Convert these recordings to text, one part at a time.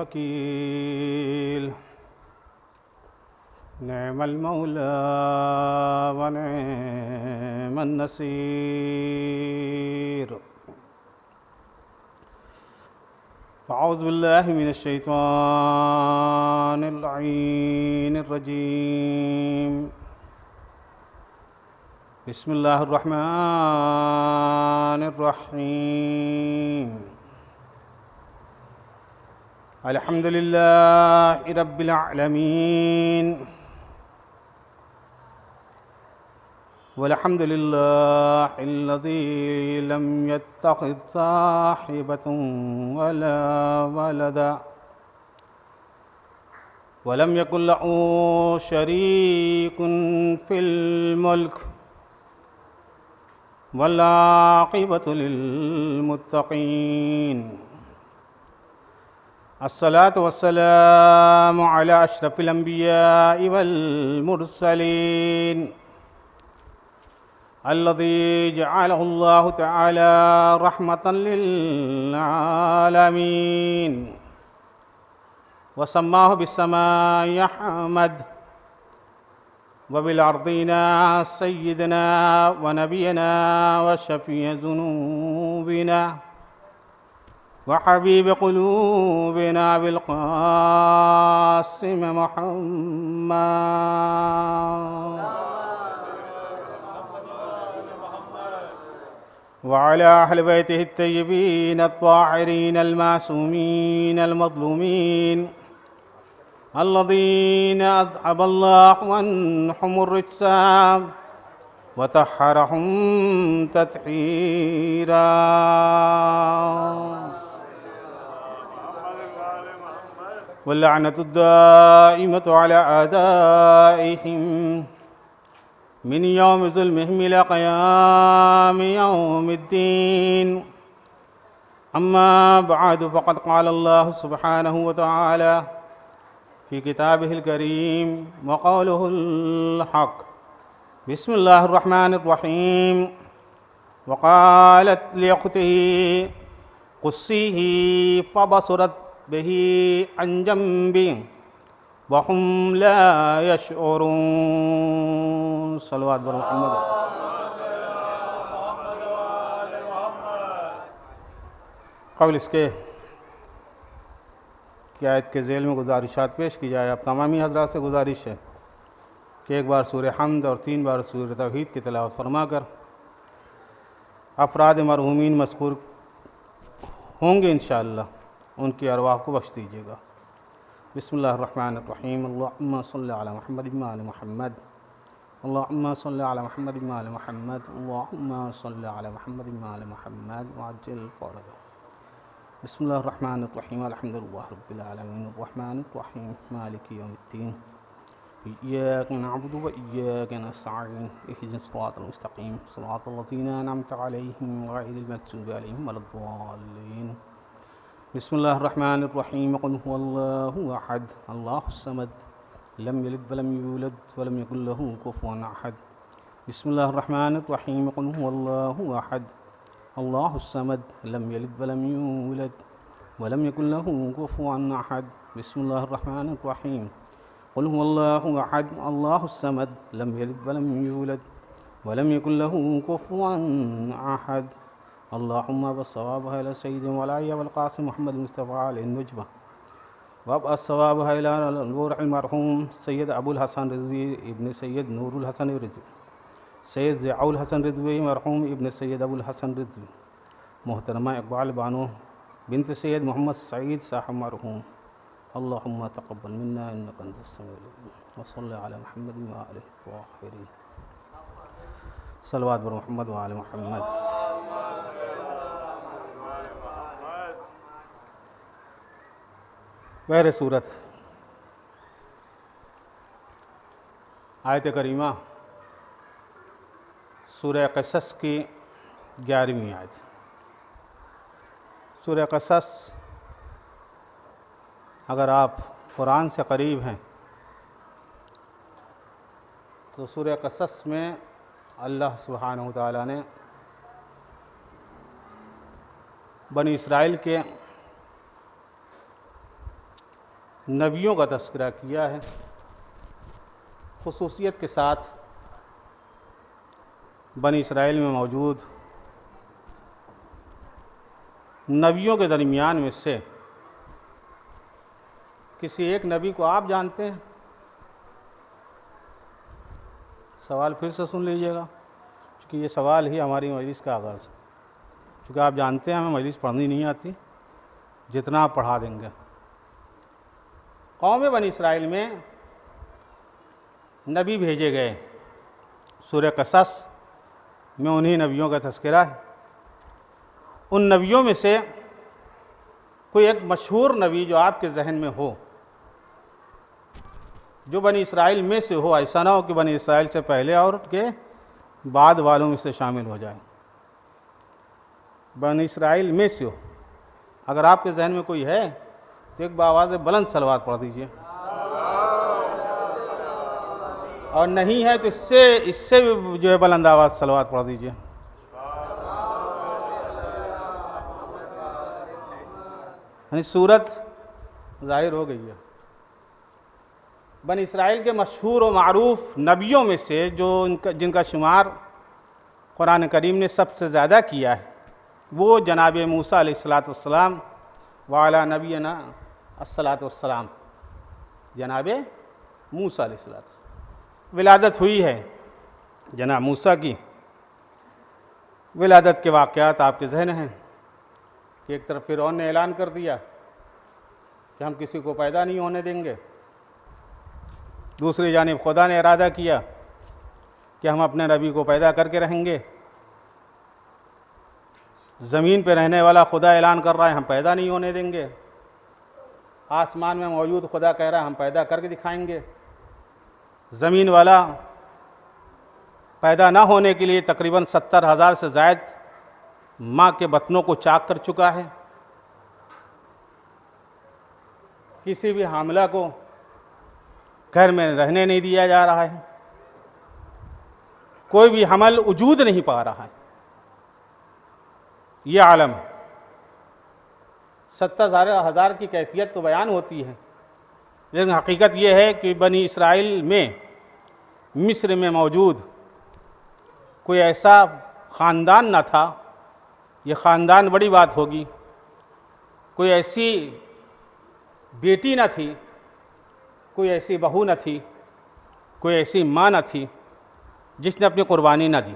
वकील। नेमल मौला व नेमन नसीर। फ़अऊज़ु बिल्लाहि मिनश शैतानिर रजीम। बिस्मिल्लाहिर रहमानिर रहीम। अल्हम्दुलिल्लाहि रब्बिल आलमीन वल्हम्दुलिल्लाहिल्लज़ी लम यत्तखिज़ साहिबतन वला वलदा वलम यकुल लहू शरीकुन फिल मुल्क वल्आक़िबतु लिल्मुत्तक़ीन। अस्सलातु वस्सलामु अला अशरफिल अंबियाइ वल मुरसलीन अल्लज़ी जअलहुल्लाहु तआला रहमतन लिल आलमीन वसम्माहु बिस्समाइ अहमद व बिल अर्दीना सय्यिदना व नबियना व शफ़ीअ ज़ुनूबिना व हबीब क़ुलूबिना बिल क़ासिम मुहम्मद व अला अहलि बैतिहि अत्तय्यबीन अत्ताहिरीन अल-मासूमीन अल-मज़लूमीन अल्लज़ीन अज़हबल्लाहु अन्हुमुर रिज्सा व तह्हरहुम तत्हीरा। वल्लअनतुद्दाइमतु अला आदाइहिम मिन यौमि ज़ुल्मिहिम इला क़यामि यौमिद्दीन। अम्मा बअदु फ़क़द क़ाल अल्लाहु सुब्हानहु व तआला फ़ी किताबिहिल करीम व क़ौलुहुल हक़। बिस्मिल्लाहिर रहमानिर रहीम। व क़ालत लिअख़्तिही क़ुस्सीही फ़बसरत बिही अन जंबी व हुम ला यशऊरून। सल्लल्लाहु अलैहि वसल्लम। क़ब्ल इसके कि आयत के ज़ेल में गुजारिशात पेश की जाए। अब तमामी हज़रात से गुजारिश है कि एक बार सूरह हम्द और 3 बार सूरह तौहीद की तिलावत फरमा कर अफ़राद मरहूमीन मज़कूर होंगे इंशाअल्लाह, उनकी अरवाह को बख्श दीजिएगा। बिस्मिल्लाहिर्रहमानिर्रहीम। अल्लाहुम्मा सल्लि अला मुहम्मद व आलि मुहम्मद। अल्लाहुम्मा सल्लि अला मुहम्मद व आलि मुहम्मद। अल्लाहुम्मा सल्लि अला मुहम्मद व आलि मुहम्मद वअज्जिल फ़रजह। बिस्मिल्लाहिर्रहमानिर्रहीम। अल्हम्दुलिल्लाहि रब्बिल आलमीन अर्रहमानिर्रहीम मालिकि यौमिद्दीन। इय्याका नअबुदु व इय्याका नस्तईन। इहदिनस सिरातल मुस्तक़ीम सिरातल लज़ीना अनअमता अलैहिम गैरिल मग़ज़ूबि अलैहिम वलद्दाल्लीन। बिस्मिल्लाहिर्रहमानिर्रहीम। क़ुल हुवल्लाहु अहद अल्लाहुस समद लम यलिद वलम यूलद वलम यकुल लहू कुफुवन अहद। बिस्मिल्लाहिर्रहमानिर्रहीम। क़ुल हुवल्लाहु अहद अल्लाहुस समद लम यलिद वलम यूलद वलम यकुल लहू कुफुवन अहद। बिस्मिल्लाहिर्रहमानिर्रहीम। क़ुल हुवल्लाहु अहद अल्लाहुस समद लम यलिद वलम यूलद वलम यकुल लहू कुफुवन अहद। अल्लाहुम्मा बस्सवाब अला सय्यिदिना व अला वल क़ासिम मुहम्मद मुस्तफ़ा अल-मुज्तबा व अस्सवाब अला रूहिल मरहूम सैयद अबुल हसन रिज़वी इब्न सैयद नूरुल हसन रिज़वी, सैयद ज़ियाउल हसन रिज़वी मरहूम इब्न सैयद अबुल हसन रिज़वी, मोहतरमा इक़बाल बानो बिन्त सैयद मोहम्मद सईद साहब मरहूम। अल्लाहुम्मा तक़ब्बल मिन्ना इन्नका अंतस समीउल अलीम व सल्लि अला मुहम्मद व आलिहि ताहिरीन। सल्लल्लाहु अलैहि मुहम्मद व आलि मुहम्मद। बहर सूरत आयत करीमा सूरह क़सस की 11वीं आयत। सूरह क़सस, अगर आप कुरान से करीब हैं तो सूरह क़सस में अल्लाह सुब्हानहु व तआला ने बनी इसराइल के नबियों का तज़किरा किया है, खुसूसियत के साथ बनी इसराइल में मौजूद नबियों के दरमियान में से किसी एक नबी को आप जानते हैं? सवाल फिर से सुन लीजिएगा, क्योंकि ये सवाल ही हमारी मजलिस का आगाज़ है। क्योंकि आप जानते हैं हमें मजलिस पढ़नी नहीं आती, जितना आप पढ़ा देंगे। कौम बनी इसराइल में नबी भेजे गए, सूरह क़सस में उन्हीं नबियों का तज़किरा है। उन नबियों में से कोई एक मशहूर नबी जो आपके जहन में हो, जो बनी इसराइल में से हो, ऐसा ना हो कि बनी इसराइल से पहले और के बाद वालों में से शामिल हो जाए। बनी इसराइल में से हो। अगर आपके जहन में कोई है तो एक बावाज़ बुलंद सलवात पढ़ दीजिए, और नहीं है तो इससे भी जो है बुलंद आवाज़ सलवात पढ़ दीजिए। यानी सूरत ज़ाहिर हो गई है। बनी इसराइल के मशहूर व मारूफ नबियों में से जो जिनका शुमार कुरान करीम ने सबसे ज़्यादा किया है, वो जनाब मूसा अलैहिस्सलाम वाला नबीना अस्सलाम, जनाब मूसा अलैहिस्सलाम। विलादत हुई है जनाब मूसा की। विलादत के वाक़यात आपके जहन हैं कि एक तरफ फ़िरौन ने ऐलान कर दिया कि हम किसी को पैदा नहीं होने देंगे, दूसरी जानिब खुदा ने इरादा किया कि हम अपने नबी को पैदा करके रहेंगे। ज़मीन पे रहने वाला खुदा ऐलान कर रहा है हम पैदा नहीं होने देंगे, आसमान में मौजूद खुदा कह रहा है हम पैदा करके दिखाएंगे। ज़मीन वाला पैदा ना होने के लिए तकरीबन 70,000 से ज़ायद माँ के बतनों को चाक कर चुका है। किसी भी हामिला को घर में रहने नहीं दिया जा रहा है, कोई भी हमल वजूद नहीं पा रहा है। ये आलम है। 70,000 की कैफियत तो बयान होती है, लेकिन हकीकत ये है कि बनी इसराइल में मिस्र में मौजूद कोई ऐसा ख़ानदान न था, ये ख़ानदान बड़ी बात होगी, कोई ऐसी बेटी न थी, कोई ऐसी बहू न थी, कोई ऐसी माँ न थी जिसने अपनी कुर्बानी न दी।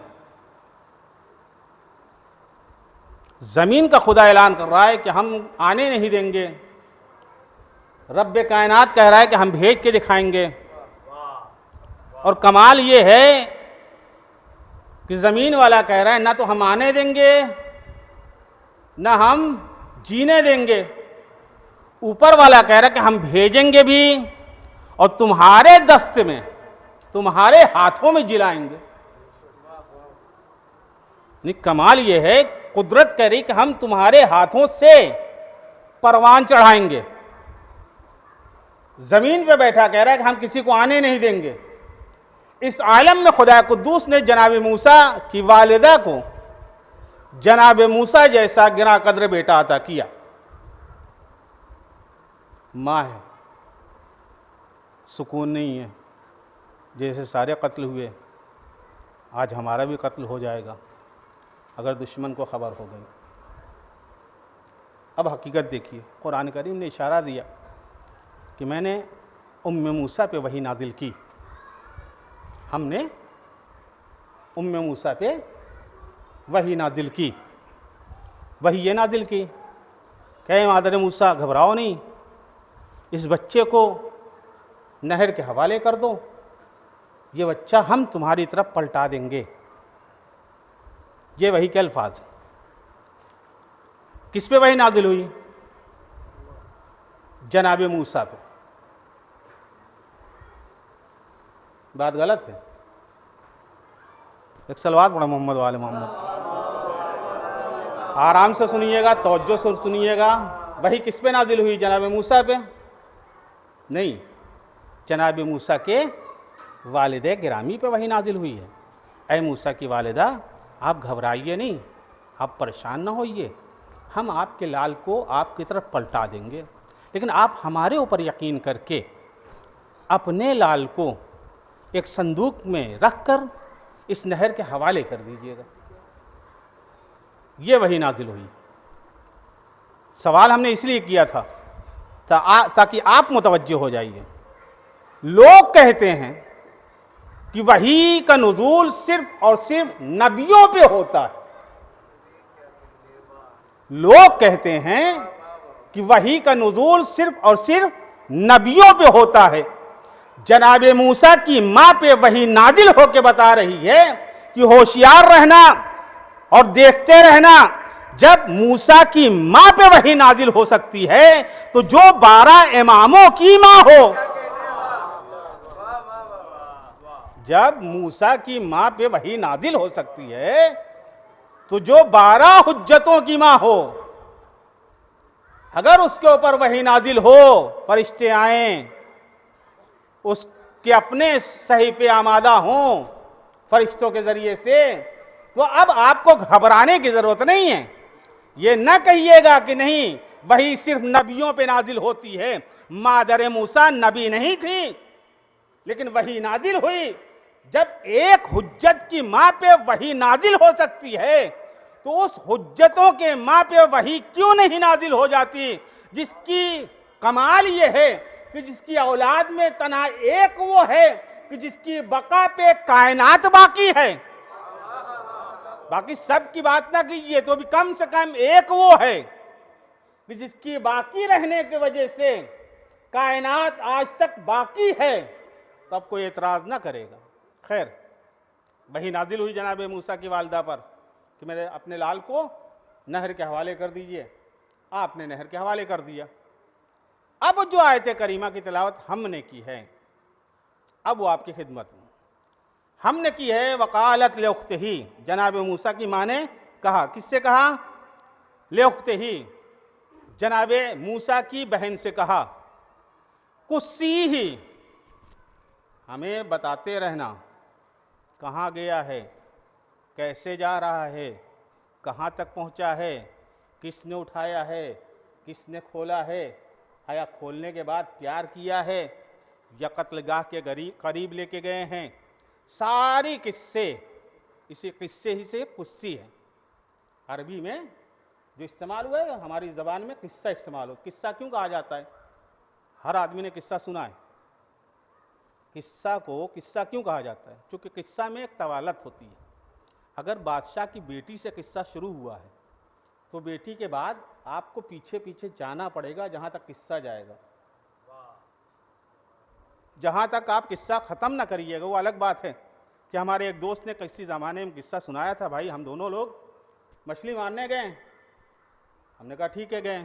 ज़मीन का खुदा ऐलान कर रहा है कि हम आने नहीं देंगे, रब्बे कायनात कह रहा है कि हम भेज के दिखाएंगे। और कमाल ये है कि ज़मीन वाला कह रहा है ना तो हम आने देंगे ना हम जीने देंगे, ऊपर वाला कह रहा है कि हम भेजेंगे भी और तुम्हारे दस्त में, तुम्हारे हाथों में जिलाएंगे। कमाल ये है, कुदरत कह रही कि हम तुम्हारे हाथों से परवान चढ़ाएंगे। ज़मीन पे बैठा कह रहा है कि हम किसी को आने नहीं देंगे। इस आलम में खुदा कुद्दूस ने जनाब मूसा की वालिदा को जनाब मूसा जैसा गिरा कद्र बेटा अता किया। माँ है, सुकून नहीं है, जैसे सारे कत्ल हुए आज हमारा भी कत्ल हो जाएगा अगर दुश्मन को खबर हो गई। अब हकीकत देखिए, कुरान करीम ने इशारा दिया कि मैंने उम्मे मूसा पे वही नादिल की, हमने उम्मे मूसा पे वही नादिल की। वही ये नादिल की, कहे मादर मूसा घबराओ नहीं, इस बच्चे को नहर के हवाले कर दो, ये बच्चा हम तुम्हारी तरफ पलटा देंगे। ये वही के अल्फाज। किस पे वही नादिल हुई? जनाब मूसा पे। बात गलत है? एक सलवात पढ़ा मोहम्मद वाले मोहम्मद। आराम से सुनिएगा, तवज्जो से सुनिएगा। वही किस पे नादिल हुई? जनाब मूसा पे नहीं, जनाब मूसा के वालिदे गिरामी पे वही नादिल हुई है। ऐ मूसा की वालिदा, आप घबराइए नहीं, आप परेशान ना होइए, हम आपके लाल को आपकी तरफ पलटा देंगे। लेकिन आप हमारे ऊपर यकीन करके अपने लाल को एक संदूक में रखकर इस नहर के हवाले कर दीजिएगा। ये वही नाजिल हुई। सवाल हमने इसलिए किया था ताकि आप मुतवज्जे हो जाइए। लोग कहते हैं कि वही का नुज़ूल सिर्फ और सिर्फ नबियों पे होता है। लोग कहते हैं कि वही का नुज़ूल सिर्फ और सिर्फ नबियों पे होता है। जनाब मूसा की मां पे वही नाजिल होके बता रही है कि होशियार रहना और देखते रहना। जब मूसा की मां पे वही नाजिल हो सकती है तो जो 12 इमामों की मां हो, जब मूसा की मां पे वही नाजिल हो सकती है तो जो 12 हुज्जतों की मां हो, अगर उसके ऊपर वही नाजिल हो, फरिश्ते आए, उसके अपने सहीफे आमादा हों फरिश्तों के जरिए से, तो अब आपको घबराने की जरूरत नहीं है। ये न कहिएगा कि नहीं वही सिर्फ नबियों पे नाजिल होती है। मादर मूसा नबी नहीं थी, लेकिन वही नाजिल हुई। जब एक हुज्जत की मां पे वही नाजिल हो सकती है तो उस हुज्जतों के मां पे वही क्यों नहीं नाजिल हो जाती, जिसकी कमाल ये है कि जिसकी औलाद में तना एक वो है कि जिसकी बका पे कायनात बाकी है। बाकी सब की बात ना कीजिए, तो भी कम से कम एक वो है कि जिसकी बाकी रहने की वजह से कायनात आज तक बाकी है, तब कोई एतराज ना करेगा। खैर, वही नाजिल हुई जनाब मूसा की वालिदा पर कि मेरे अपने लाल को नहर के हवाले कर दीजिए। आपने नहर के हवाले कर दिया। अब जो आयत करीमा की तिलावत हमने की है, अब वो आपकी खिदमत में हमने की है। वकालत लेउख्तिही, जनाब मूसा की माँ ने कहा। किससे कहा? लेउख्तिही, जनाब मूसा की बहन से कहा। कुस्सी ही, हमें बताते रहना कहाँ गया है, कैसे जा रहा है, कहाँ तक पहुँचा है, किसने उठाया है, किसने खोला है, आया खोलने के बाद प्यार किया है या कत्लगाह के करीब लेके गए हैं। सारी किस्से, इसी किस्से ही से कुस्सी है। अरबी में जो इस्तेमाल हुआ है, हमारी ज़बान में किस्सा इस्तेमाल हो। किस्सा क्यों कहा जाता है? हर आदमी ने किस्सा सुना है। किस्सा को किस्सा क्यों कहा जाता है? क्योंकि किस्सा में एक तवालत होती है। अगर बादशाह की बेटी से किस्सा शुरू हुआ है तो बेटी के बाद आपको पीछे पीछे जाना पड़ेगा जहाँ तक किस्सा जाएगा। जहाँ तक आप किस्सा ख़त्म ना करिएगा, वो अलग बात है। कि हमारे एक दोस्त ने किसी ज़माने में किस्सा सुनाया था, भाई हम दोनों लोग मछली मारने गए। हमने कहा ठीक है गए।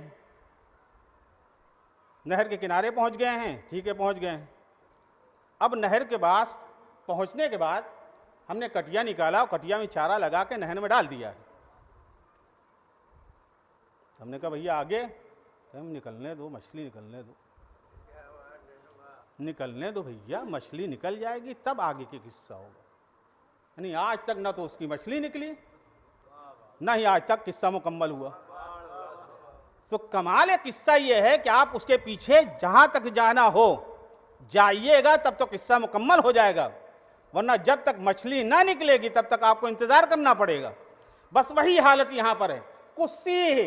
नहर के किनारे पहुँच गए हैं, ठीक है पहुँच गए। अब नहर के पास पहुँचने के बाद हमने कटिया निकाला और कटिया में चारा लगा के नहर में डाल दिया है। हमने कहा भैया आगे, हम निकलने दो, मछली निकलने दो, निकलने दो भैया, मछली निकल जाएगी तब आगे की किस्सा होगा। यानी आज तक ना तो उसकी मछली निकली, ना ही आज तक किस्सा मुकम्मल हुआ। तो कमाल है किस्सा ये है कि आप उसके पीछे जहां तक जाना हो जाइएगा, तब तो किस्सा मुकम्मल हो जाएगा। वरना जब तक मछली ना निकलेगी तब तक आपको इंतजार करना पड़ेगा। बस वही हालत यहां पर है। कुस्सी,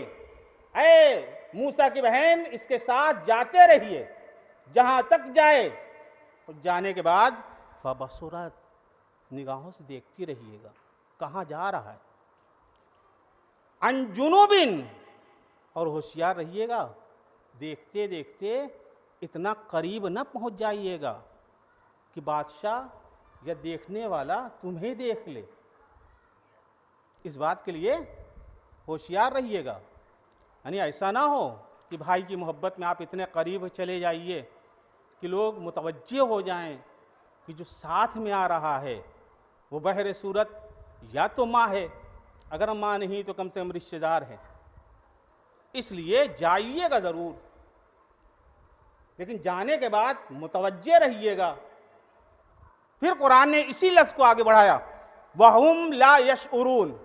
ऐ मूसा की बहन, इसके साथ जाते रहिए जहां तक जाए। और जाने के बाद फबसुरत, निगाहों से देखती रहिएगा कहां जा रहा है। अनजुनुबिन, और होशियार रहिएगा, देखते देखते इतना करीब न पहुंच जाइएगा कि बादशाह या देखने वाला तुम्हें देख ले। इस बात के लिए होशियार रहिएगा। यानी ऐसा ना हो कि भाई की मोहब्बत में आप इतने करीब चले जाइए कि लोग मुतवज्जे हो जाएं कि जो साथ में आ रहा है वो बहरे सूरत या तो माँ है, अगर माँ नहीं तो कम से कम रिश्तेदार है। इसलिए जाइएगा ज़रूर, लेकिन जाने के बाद मुतवज्जे रहिएगा। फिर कुरान ने इसी लफ्ज़ को आगे बढ़ाया, वहुम ला यशउरून।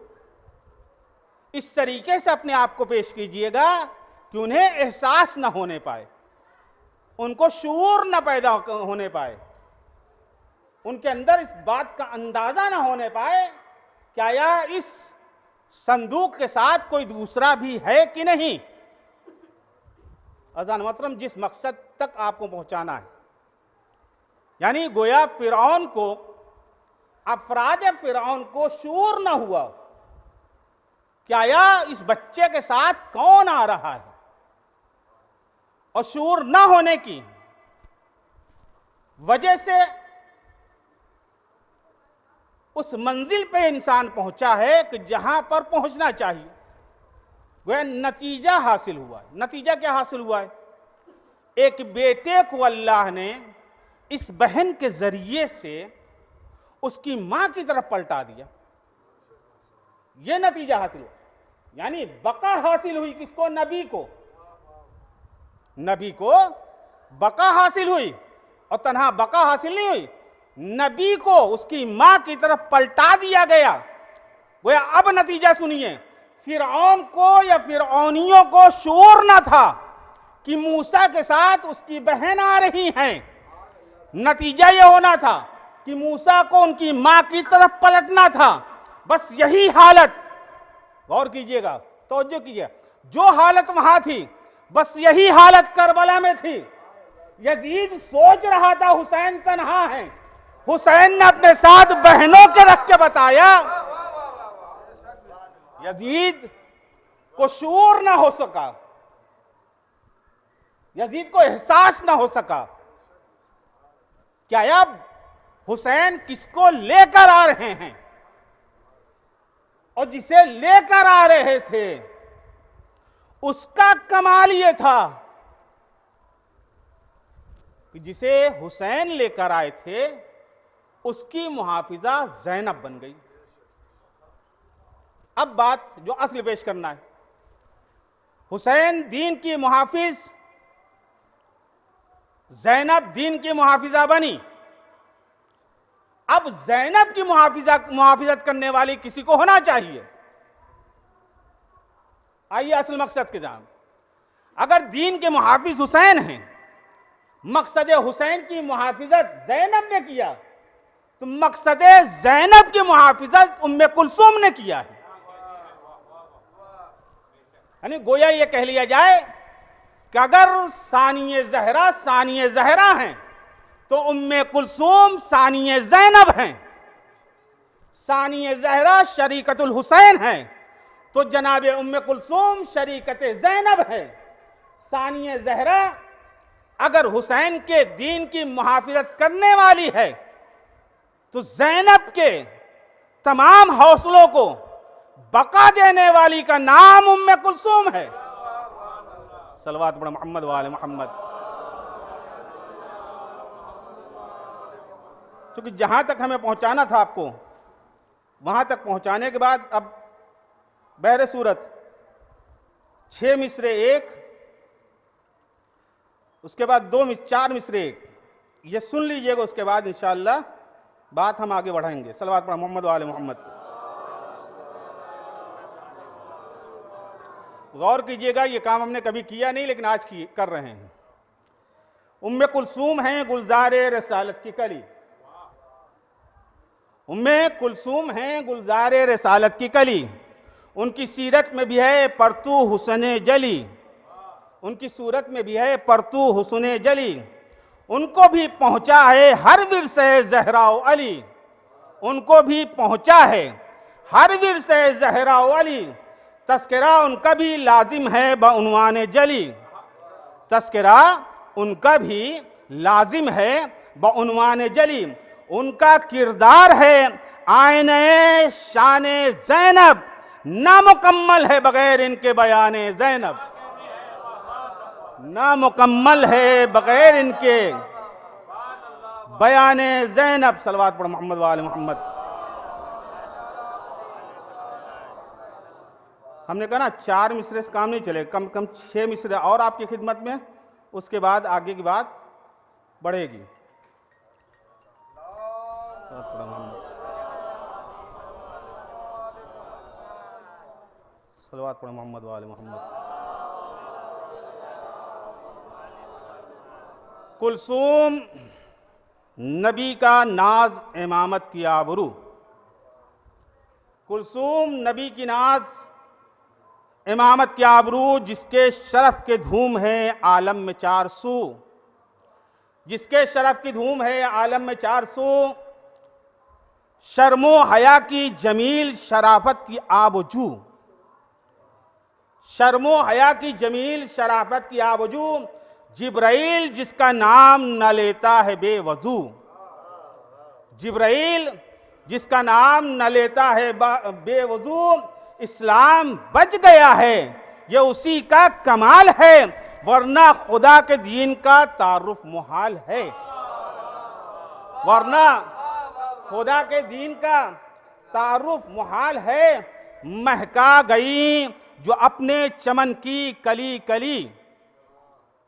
इस तरीके से अपने आप को पेश कीजिएगा कि उन्हें एहसास न होने पाए। उनको शऊर न पैदा होने पाए, उनके अंदर इस बात का अंदाजा ना होने पाए क्या या इस संदूक के साथ कोई दूसरा भी है कि नहीं। अज़ान मोहतरम, जिस मकसद तक आपको पहुंचाना है, यानी गोया फिरौन को, अफराद फिरौन को शऊर ना हुआ क्या या इस बच्चे के साथ कौन आ रहा है, और शऊर ना होने की वजह से उस मंजिल पे इंसान पहुंचा है कि जहां पर पहुंचना चाहिए। वह नतीजा हासिल हुआ है। नतीजा क्या हासिल हुआ है? एक बेटे को अल्लाह ने इस बहन के जरिए से उसकी मां की तरफ पलटा दिया। यह नतीजा हासिल हुआ, यानी बका हासिल हुई। किसको? नबी को। नबी को बका हासिल हुई, और तन्हा बका हासिल नहीं हुई, नबी को उसकी मां की तरफ पलटा दिया गया। वो अब नतीजा सुनिए, फिरौन को या फिरौनियों को शऊर न था कि मूसा के साथ उसकी बहन आ रही हैं। नतीजा यह होना था कि मूसा को उनकी मां की तरफ पलटना था। बस यही हालत, गौर कीजिएगा, तवज्जो कीजिएगा, जो हालत वहां थी बस यही हालत करबला में थी। यजीद सोच रहा था हुसैन तन्हा है, हुसैन ने अपने साथ बहनों के रख के बताया। यजीद को शऊर ना हो सका, यजीद को एहसास ना हो सका क्या अब हुसैन किसको लेकर आ रहे हैं, और जिसे लेकर आ रहे थे उसका कमाल यह था कि जिसे हुसैन लेकर आए थे उसकी मुहाफिजा ज़ैनब बन गई। अब बात जो असल पेश करना है, हुसैन दीन की मुहाफिज, ज़ैनब दीन की मुहाफिजा बनी। अब ज़ैनब की मुहाफिजत करने वाली किसी को होना चाहिए। आइए असल मकसद के जान, अगर दीन के मुहाफिज हुसैन हैं, मकसद हुसैन की मुहाफिजत ज़ैनब ने किया, तो मकसद ज़ैनब की मुहाफिजत उम्मे कुलसूम ने किया है। यानी गोया ये कह लिया जाए कि अगर सानिए ज़हरा हैं तो उम्मे कुलसूम सानिए ज़ैनब हैं। सानिए ज़हरा शरीकतुल हुसैन हैं तो जनाब उम्मे कुलसूम शरीकत ज़ैनब है। सानिए ज़हरा अगर हुसैन के दीन की मुहाफिजत करने वाली है तो ज़ैनब के तमाम हौसलों को बका देने वाली का नाम उम्मे कुलसूम है। सलवात पढ़ो मोहम्मद वाले मोहम्मद। क्योंकि जहां तक हमें पहुंचाना था आपको, वहां तक पहुंचाने के बाद अब बहरे सूरत 6 मिसरे 1, उसके बाद 4 मिसरे 1, ये सुन लीजिएगा। उसके बाद इंशाअल्लाह बात हम आगे बढ़ाएंगे। सलवात पढ़ो मोहम्मद वाले मोहम्मद। गौर कीजिएगा, ये काम हमने कभी किया नहीं, लेकिन आज कर रहे हैं। उम्मे कुलसूम हैं गुलजारे रसालत की कली। उम्मे कुलसूम हैं गुलजारे रसालत की कली। उनकी सीरत में भी है परतू हुस्ने जली, उनकी सूरत में भी है परतू हुस्ने जली। उनको भी पहुंचा है हर विरसे ज़हराओ अली, उनको भी पहुंचा है हर विरसे ज़हराओ अली। तस्करा उनका भी लाजिम है बउनवान जली, तस्करा उनका भी लाजिम है बउनवान जली। उनका किरदार है आईने शाने ज़ैनब, नामुकम्मल है बगैर इनके बयाने ज़ैनब, नामुकम्मल है बगैर इनके बयाने ज़ैनब। सलवात पढ़ो मोहम्मद वाले मोहम्मद। हमने कहा ना 4 मिसरे से काम नहीं चलेगा, कम कम 6 मिसरे और आपकी खिदमत में, उसके बाद आगे की बात बढ़ेगी। सलवात पढ़ो मोहम्मद वाले मोहम्मद। कुलसूम नबी का नाज इमामत की आबरू। कुलसूम नबी की नाज इमामत की आबरू, जिसके शरफ के धूम है आलम में चार सू, जिसके शरफ की धूम है आलम में चार सू। शर्मो हया की जमील शराफत की आबजू, शर्मो हया की जमील शराफत की आबजू। जिब्राइल जिसका नाम न लेता है बेवजू, जिब्राइल जिसका नाम न लेता है बेवजू। इस्लाम बच गया है ये उसी का कमाल है, वरना खुदा के दीन का तारुफ मुहाल है, वरना खुदा के दीन का तारुफ मुहाल है। महका गई जो अपने चमन की कली कली,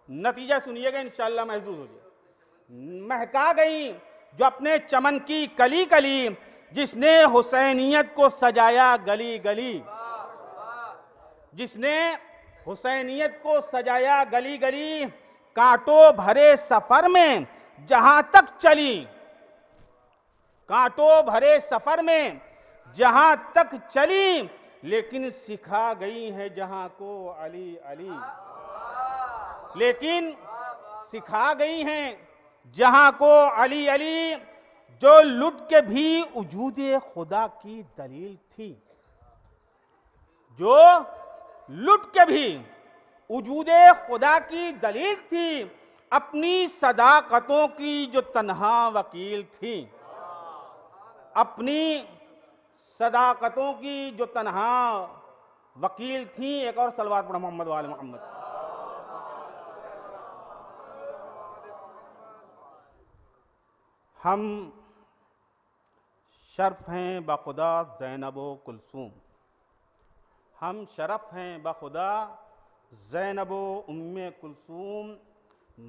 नतीजा सुनिएगा इंशाअल्लाह महसूस हो जाए। महका गई जो अपने चमन की कली कली, जिसने हुसैनियत को सजाया गली गली, जिसने हुसैनियत को सजाया गली गली। कांटों भरे सफर में जहां तक चली, कांटों भरे सफर में जहां तक चली, लेकिन सिखा गई है जहां को अली अली, लेकिन सिखा गई हैं जहां को अली अली। जो लुट के भी वजूदे खुदा की दलील थी, जो लुट के भी वजूदे खुदा की दलील थी, अपनी सदाकतों की जो तन्हा वकील थी, अपनी सदाकतों की जो तन्हा वकील थी। एक और सलवात पढ़ो मोहम्मद वाले मोहम्मद। हम शर्फ हैं बखुदा ज़ैनबो कुलसूम, हम शरफ हैं बखुदा ज़ैनबो उम्मे कुलसूम।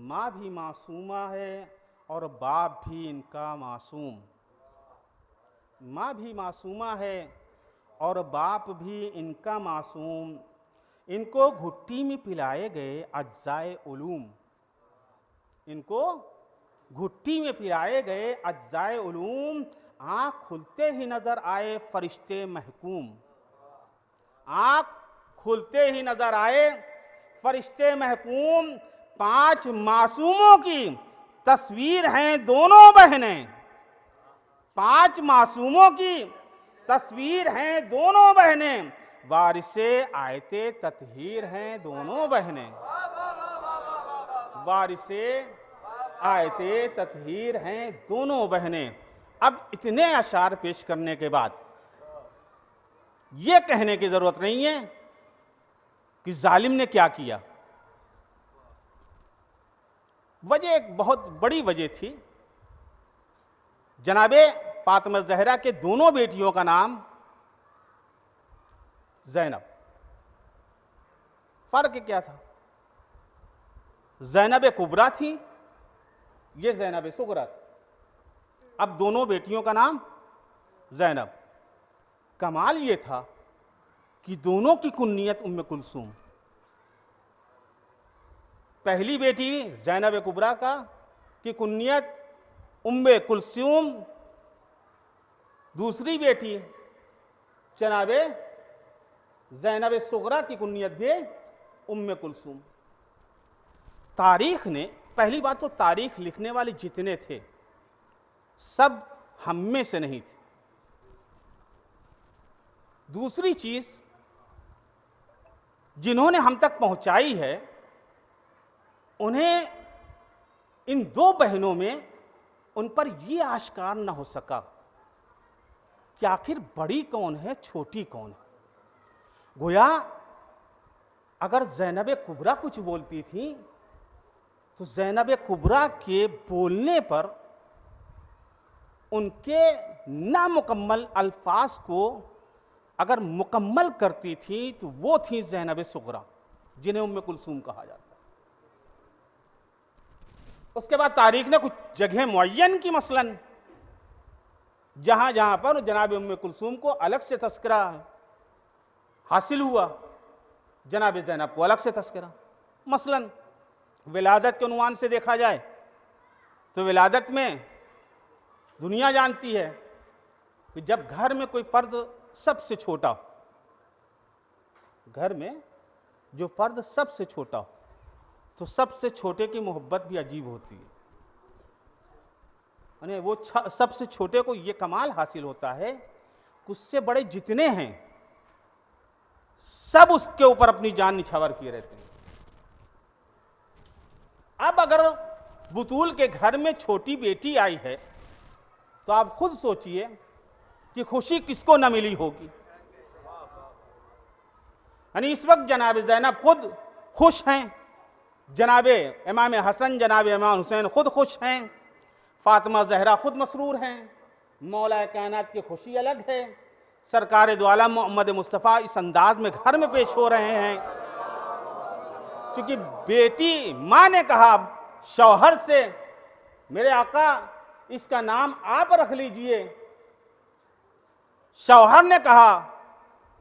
माँ भी मासूमा है और बाप भी इनका मासूम, माँ भी मासूमा है और बाप भी इनका मासूम। इनको घुट्टी में पिलाए गए अज्जाए उलूम, इनको घुट्टी में पिलाए गए अज्जाए उलूम। आँख खुलते ही नजर आए फरिश्ते महकूम, आँख खुलते ही नजर आए फरिश्ते महकूम। 5 मासूमों की तस्वीर हैं दोनों बहनें, 5 मासूमों की तस्वीर हैं दोनों बहनें। वारिसे आयते ततहीर हैं दोनों बहनें, वारिसे आयते ततहीर हैं दोनों बहनें। अब इतने अशार पेश करने के बाद यह कहने की जरूरत नहीं है कि जालिम ने क्या किया। वजह एक बहुत बड़ी वजह थी। जनाबे फातिमा ज़हरा के दोनों बेटियों का नाम ज़ैनब। फर्क क्या था? ज़ैनब कुबरा थी, ये ज़ैनब सुगरा थी। अब दोनों बेटियों का नाम ज़ैनब। कमाल ये था कि दोनों की कुन्नियत उम्मे कुलसूम। पहली बेटी ज़ैनब कुबरा का की कुन्नियत उम्मे कुलसूम, दूसरी बेटी जनाबे ज़ैनब सुगरा की कुन्नियत भी उम्मे कुलसूम। तारीख ने, पहली बात तो तारीख लिखने वाले जितने थे सब हम में से नहीं थे। दूसरी चीज जिन्होंने हम तक पहुंचाई है, उन्हें इन 2 बहनों में उन पर यह आश्कार न हो सका कि आखिर बड़ी कौन है छोटी कौन है। गोया अगर ज़ैनब कुबरा कुछ बोलती थी तो ज़ैनब कुबरा के बोलने पर उनके नामुकम्मल अल्फाज को अगर मुकम्मल करती थी तो वो थी ज़ैनब सुगरा, जिन्हें उम्मे कुलसूम कहा जाता। उसके बाद तारीख ने कुछ जगह मुअय्यन की, मसलन जहां जहां पर जनाब उम्मे कुलसूम को अलग से तस्करा हासिल हुआ, जनाब ज़ैनब को अलग से तस्करा। मसलन विलादत के उन्वान से देखा जाए तो विलादत में दुनिया जानती है कि जब घर में कोई फर्द सबसे छोटा हो, घर में जो फर्द सबसे छोटा हो, तो सबसे छोटे की मोहब्बत भी अजीब होती है। यानी वो सबसे छोटे को ये कमाल हासिल होता है कि उससे बड़े जितने हैं सब उसके ऊपर अपनी जान निछावर किए रहते हैं। अब अगर बुतूल के घर में छोटी बेटी आई है तो आप खुद सोचिए कि खुशी किसको न मिली होगी। यानी इस वक्त जनाब ज़ैनब खुद खुश हैं, जनाब इमाम हसन जनाब इमाम हुसैन खुद खुश हैं, फातिमा ज़हरा खुद मसरूर हैं। मौला कायनात की खुशी अलग है। सरकार दो आलम मोहम्मद मुस्तफ़ा इस अंदाज में घर में पेश हो रहे हैं क्योंकि बेटी माँ ने कहा शौहर से, मेरे आका इसका नाम आप रख लीजिए। शौहर ने कहा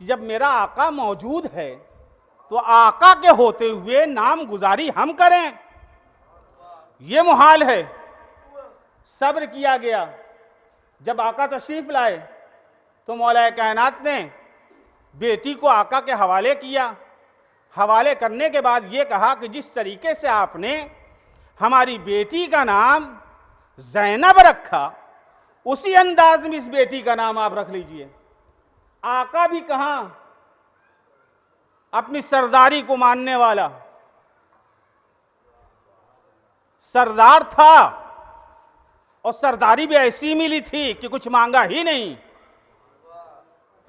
कि जब मेरा आका मौजूद है तो आका के होते हुए नाम गुजारी हम करें, ये मुहाल है। सब्र किया गया। जब आका तशरीफ लाए तो मौला कायनात ने बेटी को आका के हवाले किया। हवाले करने के बाद ये कहा कि जिस तरीके से आपने हमारी बेटी का नाम ज़ैनब रखा, उसी अंदाज में इस बेटी का नाम आप रख लीजिए। आका भी कहां, अपनी सरदारी को मानने वाला सरदार था और सरदारी भी ऐसी मिली थी कि कुछ मांगा ही नहीं।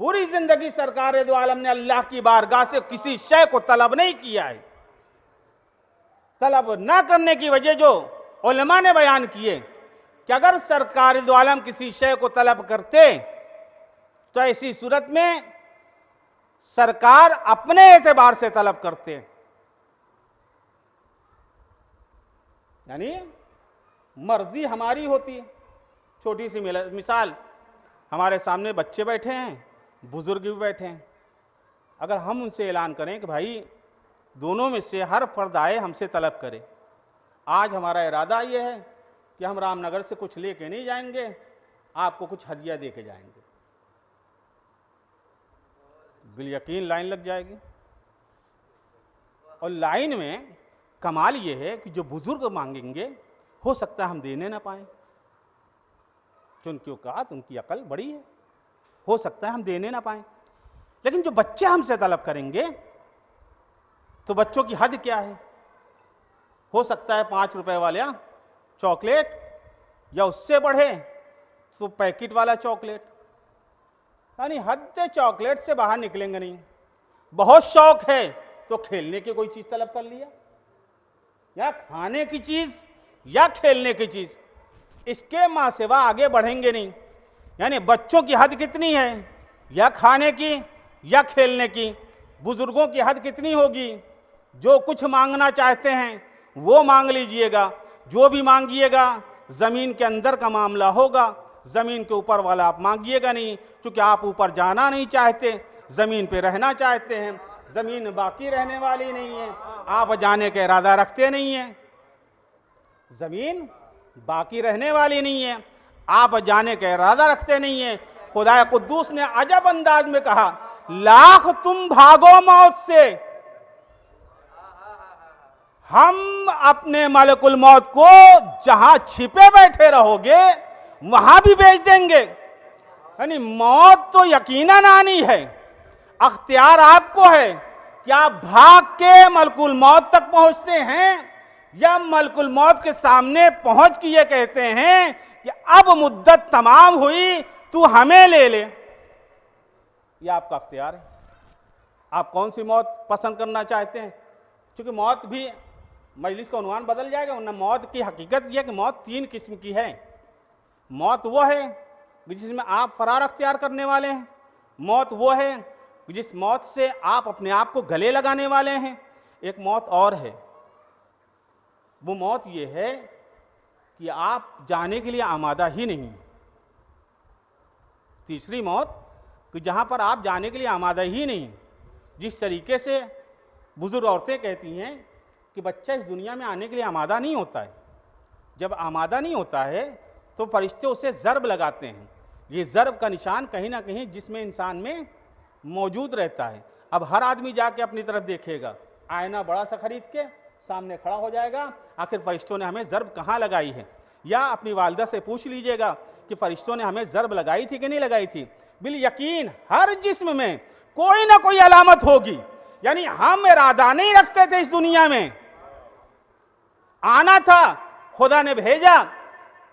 पूरी जिंदगी सरकार दो आलम ने अल्लाह की बारगाह से किसी शय को तलब नहीं किया है। तलब ना करने की वजह जो उलमा ने बयान किए कि अगर सरकार दो आलम किसी शय को तलब करते तो ऐसी सूरत में सरकार अपने एतबार से तलब करते, यानी मर्जी हमारी होती है। छोटी सी मिसाल, हमारे सामने बच्चे बैठे हैं, बुजुर्ग भी बैठे हैं। अगर हम उनसे ऐलान करें कि भाई दोनों में से हर फर्द आए हमसे तलब करे, आज हमारा इरादा ये है कि हम रामनगर से कुछ लेके नहीं जाएंगे, आपको कुछ हदिया दे के जाएंगे, बिल यकीन लाइन लग जाएगी। और लाइन में कमाल ये है कि जो बुजुर्ग मांगेंगे हो सकता है हम देने ना पाएं, तो उनकी औकात उनकी अकल बड़ी है, हो सकता है हम देने ना पाएं। लेकिन जो बच्चे हमसे तलब करेंगे तो बच्चों की हद क्या है? हो सकता है 5 रुपए वाला चॉकलेट या उससे बढ़े तो पैकेट वाला चॉकलेट, यानी हद चॉकलेट से बाहर निकलेंगे नहीं। बहुत शौक है तो खेलने की कोई चीज तलब कर लिया, या खाने की चीज या खेलने की चीज, इसके मां सिवा आगे बढ़ेंगे नहीं। यानी बच्चों की हद कितनी है? या खाने की या खेलने की। बुजुर्गों की हद कितनी होगी? जो कुछ मांगना चाहते हैं वो मांग लीजिएगा, जो भी मांगिएगा जमीन के अंदर का मामला होगा, जमीन के ऊपर वाला आप मांगिएगा नहीं, क्योंकि आप ऊपर जाना नहीं चाहते, जमीन पे रहना चाहते हैं। जमीन बाकी रहने वाली नहीं है, आप जाने का इरादा रखते नहीं हैं। जमीन बाकी रहने वाली नहीं है, आप जाने का इरादा रखते नहीं है। खुदा कुद्दूस ने अजब अंदाज में कहा, लाख तुम भागो मौत से, हम अपने मलकुल मौत को जहां छिपे बैठे रहोगे वहां भी भेज देंगे। यानी मौत तो यकीनन आनी है, अख्तियार आपको है कि आप भाग के मलकुल मौत तक पहुंचते हैं या मलकुल मौत के सामने पहुंच के ये कहते हैं कि अब मुद्दत तमाम हुई, तू हमें ले ले। ये आपका अख्तियार है, आप कौन सी मौत पसंद करना चाहते हैं। क्योंकि मौत भी मजलिस का उन्वान बदल जाएगा, वरना मौत की हकीकत यह है कि मौत 3 किस्म की है। मौत वो है जिसमें आप फरार अख्तियार करने वाले हैं, मौत वो है जिस मौत से आप अपने आप को गले लगाने वाले हैं। एक मौत और है, वो मौत ये है कि आप जाने के लिए आमादा ही नहीं। तीसरी मौत कि जहां पर आप जाने के लिए आमादा ही नहीं। जिस तरीके से बुजुर्ग औरतें कहती हैं कि बच्चा इस दुनिया में आने के लिए आमादा नहीं होता है, जब आमादा नहीं होता है तो फरिश्ते उसे ज़र्ब लगाते हैं। ये ज़र्ब का निशान कहीं ना कहीं जिसमें इंसान में मौजूद रहता है। अब हर आदमी जाके अपनी तरफ देखेगा, आईना बड़ा सा खरीद के सामने खड़ा हो जाएगा, आखिर फरिश्तों ने हमें ज़र्ब कहाँ लगाई है। या अपनी वालिदा से पूछ लीजिएगा कि फरिश्तों ने हमें ज़र्ब लगाई थी कि नहीं लगाई थी। बिल यकीन हर जिस्म में कोई ना कोई अलामत होगी। यानी हम इरादा नहीं रखते थे इस दुनिया में, आना था, खुदा ने भेजा।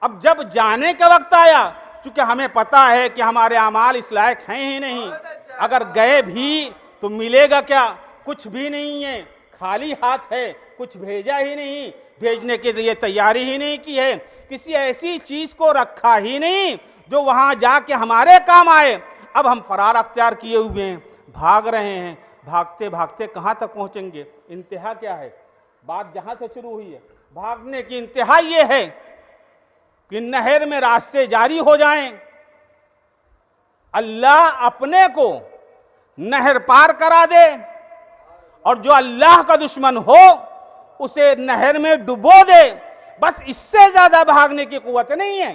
अब जब जाने का वक्त आया, क्योंकि हमें पता है कि हमारे अमाल इस लायक हैं ही नहीं, अगर गए भी तो मिलेगा क्या, कुछ भी नहीं है, खाली हाथ है, कुछ भेजा ही नहीं, भेजने के लिए तैयारी ही नहीं की है, किसी ऐसी चीज को रखा ही नहीं जो वहां जाके हमारे काम आए। अब हम फरार अख्तियार किए हुए हैं, भाग रहे हैं, भागते भागते कहां तक पहुंचेंगे। इंतहा क्या है, बात जहां से शुरू हुई है, भागने की इंतहा ये है कि नहर में रास्ते जारी हो जाएं, अल्लाह अपने को नहर पार करा दे, और जो अल्लाह का दुश्मन हो उसे नहर में डुबो दे। बस इससे ज्यादा भागने की कुव्वत नहीं है।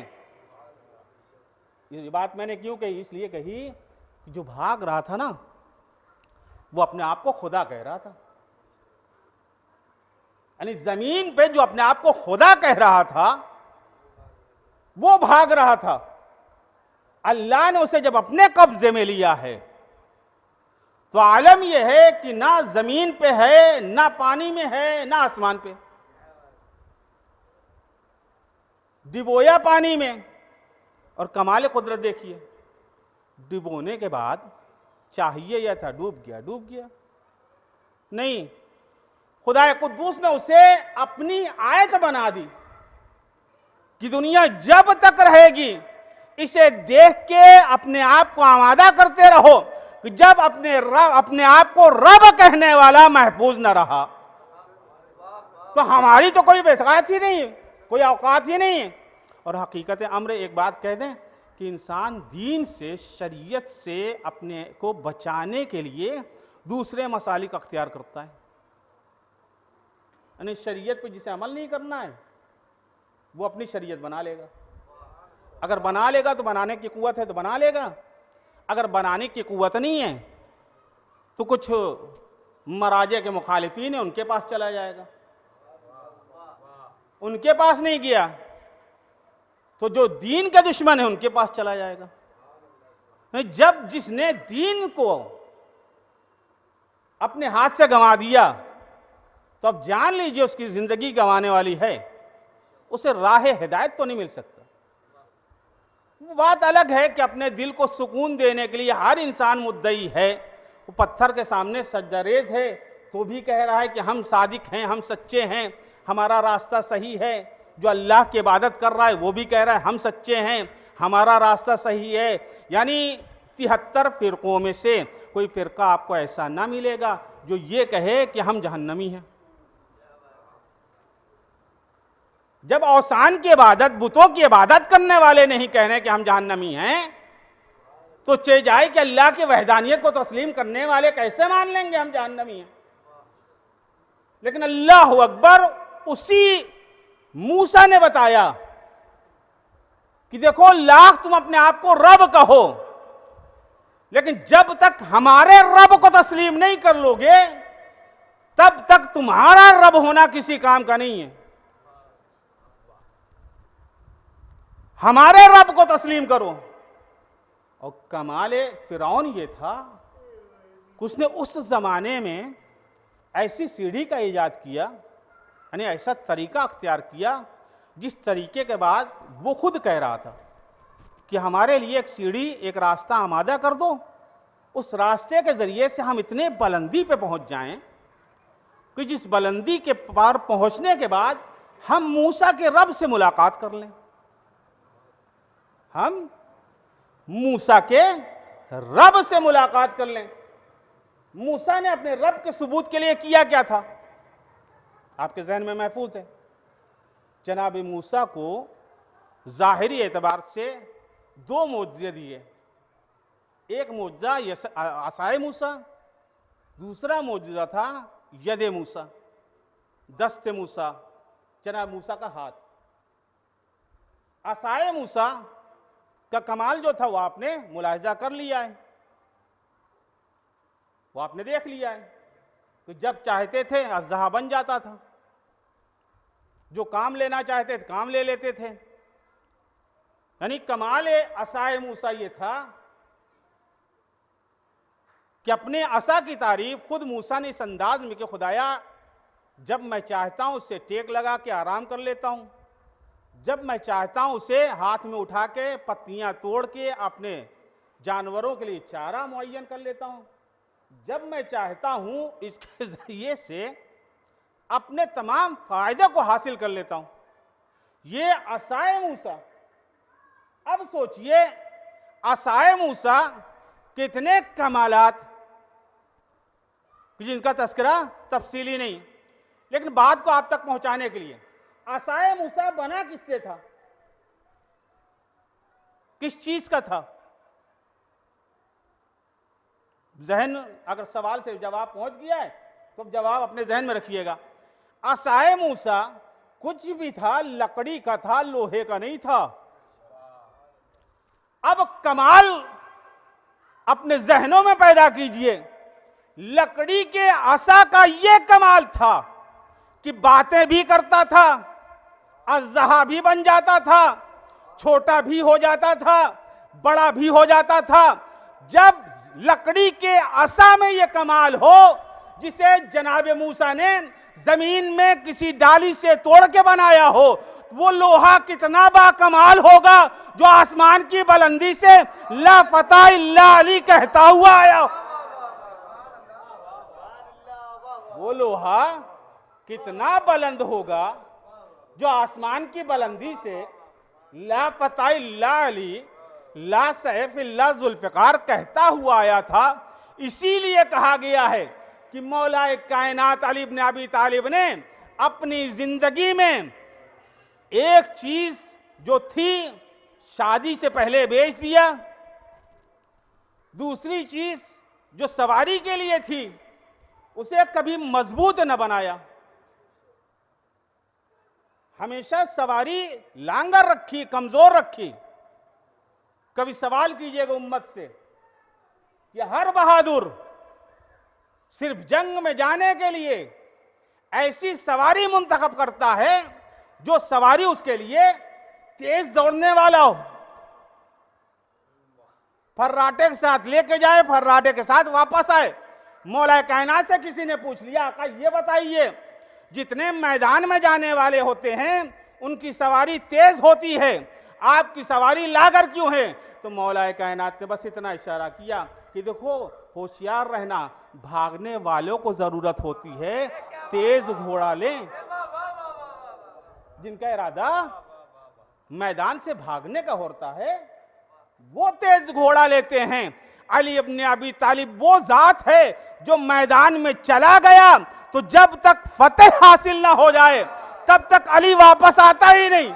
ये बात मैंने क्यों कही, इसलिए कही जो भाग रहा था ना, वो अपने आप को खुदा कह रहा था। यानी जमीन पे जो अपने आप को खुदा कह रहा था वो भाग रहा था। अल्लाह ने उसे जब अपने कब्जे में लिया है तो आलम यह है कि ना जमीन पे है, ना पानी में है, ना आसमान पे, डिबोया पानी में। और कमाल कुदरत देखिए, डिबोने के बाद चाहिए यह था डूब गया, डूब गया नहीं, खुदा कुद्दूस ने उसे अपनी आयत बना दी कि दुनिया जब तक रहेगी इसे देख के अपने आप को आमादा करते रहो कि जब अपने आप को रब कहने वाला महफूज न रहा तो हमारी तो कोई बेसगात ही नहीं है, कोई औकात ही नहीं है। और हकीकत अम्र एक बात कह दें कि इंसान दीन से, शरीयत से अपने को बचाने के लिए दूसरे मसालिक अख्तियार करता है। यानी शरीयत पे जिसे अमल नहीं करना है वो अपनी शरीयत बना लेगा। अगर बना लेगा तो बनाने की कुव्वत है तो बना लेगा, अगर बनाने की कुव्वत नहीं है तो कुछ मराजे के मुखालिफीन है उनके पास चला जाएगा। उनके पास नहीं गया तो जो दीन के दुश्मन है उनके पास चला जाएगा। जब जिसने दीन को अपने हाथ से गंवा दिया तो अब जान लीजिए उसकी जिंदगी गंवाने वाली है, उसे राह हिदायत तो नहीं मिल सकता। वो बात अलग है कि अपने दिल को सुकून देने के लिए हर इंसान मुद्दई है, वो पत्थर के सामने सजदरेज है तो भी कह रहा है कि हम सादिक हैं, हम सच्चे हैं, हमारा रास्ता सही है। जो अल्लाह की इबादत कर रहा है वो भी कह रहा है हम सच्चे हैं, हमारा रास्ता सही है। यानी 73 फिरकों में से कोई फिरका आपको ऐसा ना मिलेगा जो ये कहे कि हम जहन्नमी हैं। जब औसान की इबादत, बुतों की इबादत करने वाले नहीं कह रहे कि हम जहन्नमी हैं, तो चे जाए कि अल्लाह की वहदानियत को तस्लीम करने वाले कैसे मान लेंगे हम जहन्नमी हैं। लेकिन अल्लाह अकबर, उसी मूसा ने बताया कि देखो लाख तुम अपने आप को रब कहो, लेकिन जब तक हमारे रब को तस्लीम नहीं कर लोगे तब तक तुम्हारा रब होना किसी काम का नहीं है। हमारे रब को तस्लीम करो। और कमाले फिरौन ये था कि उसने उस जमाने में ऐसी सीढ़ी का इजाद किया, यानी ऐसा तरीका अख्तियार किया जिस तरीके के बाद वो खुद कह रहा था कि हमारे लिए एक सीढ़ी, एक रास्ता आमादा कर दो, उस रास्ते के जरिए से हम इतने बुलंदी पे पहुंच जाएं कि जिस बुलंदी के पार पहुंचने के बाद हम मूसा के रब से मुलाकात कर लें। हम मूसा के रब से मुलाकात कर लें। मूसा ने अपने रब के सबूत के लिए किया क्या था, आपके जहन में महफूज है। जनाब मूसा को जाहिरी एतबार से 2 मोज़े दिए। एक मोज़ा असाए मूसा, दूसरा मोज़ा था यदे मूसा, दस्ते मूसा, जनाब मूसा का हाथ। असाए मूसा का कमाल जो था वो आपने मुलाहिजा कर लिया है, वो आपने देख लिया है कि जब चाहते थे अज़हा बन जाता था, जो काम लेना चाहते थे काम ले लेते थे। यानी कमाल असाए मूसा ये था कि अपने असा की तारीफ खुद मूसा ने इस अंदाज में कि खुदाया जब मैं चाहता हूं उससे टेक लगा के आराम कर लेता हूं, जब मैं चाहता हूं उसे हाथ में उठा के पत्तियां तोड़ के अपने जानवरों के लिए चारा मुअय्यन कर लेता हूं, जब मैं चाहता हूं इसके जरिए से अपने तमाम फायदे को हासिल कर लेता हूं। ये असाए मूसा। अब सोचिए असाए मूसा कितने कमालात जिनका तस्करा तफसीली नहीं, लेकिन बात को आप तक पहुंचाने के लिए असाए मूसा बना किससे था, किस चीज का था? जहन अगर सवाल से जवाब पहुंच गया है तो जवाब अपने जहन में रखिएगा। असाए मूसा कुछ भी था, लकड़ी का था, लोहे का नहीं था। अब कमाल अपने जहनों में पैदा कीजिए। लकड़ी के असा का यह कमाल था कि बातें भी करता था, अज़हा भी बन जाता था, छोटा भी हो जाता था, बड़ा भी हो जाता था। जब लकड़ी के असा में यह कमाल हो जिसे जनाब मूसा ने जमीन में किसी डाली से तोड़ के बनाया हो, वो लोहा कितना बाकमाल होगा जो आसमान की बुलंदी से ला फता इल्ला अली कहता हुआ आया। वो लोहा कितना बुलंद होगा जो आसमान की बुलंदी से ला फता इल्ला अली ला सैफ इल्ला जुल्फ़िकार कहता हुआ आया था। इसीलिए कहा गया है कि मौलाए कायनात अली इब्न अबी तालिब ने अपनी जिंदगी में एक चीज जो थी शादी से पहले बेच दिया, दूसरी चीज जो सवारी के लिए थी उसे कभी मजबूत न बनाया, हमेशा सवारी लांगर रखी, कमजोर रखी। कभी सवाल कीजिएगा उम्मत से कि हर बहादुर सिर्फ जंग में जाने के लिए ऐसी सवारी मुंतखब करता है जो सवारी उसके लिए तेज दौड़ने वाला हो, फर्राटे के साथ लेके जाए, फर्राटे के साथ वापस आए। मौला कायनात से किसी ने पूछ लिया, आका ये बताइए जितने मैदान में जाने वाले होते हैं उनकी सवारी तेज होती है, आपकी सवारी लागर क्यों है? तो मौला कायनात ने बस इतना इशारा किया कि देखो होशियार रहना, भागने वालों को जरूरत होती है, तेज घोड़ा लें। जिनका इरादा मैदान से भागने का होता है वो तेज घोड़ा लेते हैं। अली इब्न अबी तालिब वो जात है जो मैदान में चला गया तो जब तक फतेह हासिल ना हो जाए तब तक अली वापस आता ही नहीं।